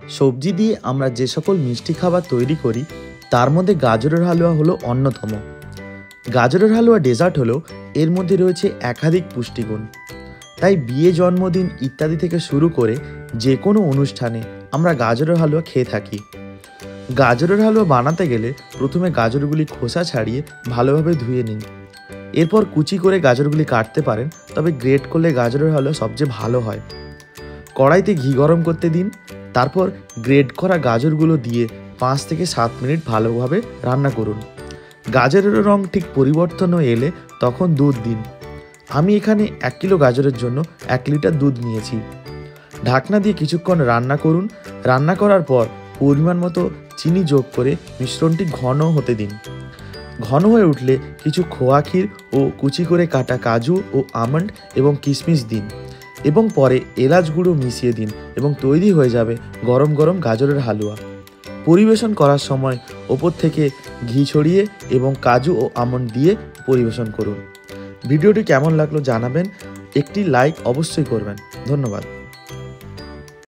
সবজি দিয়ে আমরা যে সকল মিষ্টি খাবার তৈরি করি তার মধ্যে গাজরের হালুয়া হলো অন্যতম। গাজরের হালুয়া ডেজার্ট হলেও এর মধ্যে রয়েছে একাধিক পুষ্টিগুণ। তাই বিয়ে, জন্মদিন ইত্যাদি থেকে শুরু করে যে কোনো অনুষ্ঠানে আমরা গাজরের হালুয়া খেয়ে থাকি। গাজরের হালুয়া বানাতে গেলে প্রথমে গাজরগুলি খোসা ছাড়িয়ে ভালোভাবে ধুয়ে নিন। এরপর কুচি করে গাজরগুলি কাটতে পারেন, তবে গ্রেট করলে গাজরের হালুয়া সবচেয়ে ভালো হয়। কড়াইতে ঘি গরম করতে দিন, তারপর গ্রেট করা গাজরগুলো দিয়ে 5 থেকে 7 মিনিট ভালোভাবে রান্না করুন। গাজরের রং ঠিক পরিবর্তন হয়ে এলে তখন দুধ দিন। আমি এখানে 1 কিলো গাজরের জন্য 1 লিটার দুধ নিয়েছি। ঢাকনা দিয়ে কিছুক্ষণ রান্না করুন। রান্না করার পর পরিমাণ মতো চিনি যোগ করে মিশ্রণটি ঘন হতে দিন। ঘন হয়ে উঠলে কিছু খোয়া ক্ষীর ও কুচি করে কাটা কাজু ও আমন্ড এবং কিশমিশ দিন এবং পরে এলাচ গুঁড়ো মিশিয়ে দিন এবং তৈরি হয়ে যাবে গরম গরম গাজরের হালুয়া। পরিবেশন করার সময় ওপর থেকে ঘি ছড়িয়ে এবং কাজু ও আমন্ড দিয়ে পরিবেশন করুন। ভিডিওটি কেমন লাগলো জানাবেন, একটি লাইক অবশ্যই করবেন। ধন্যবাদ।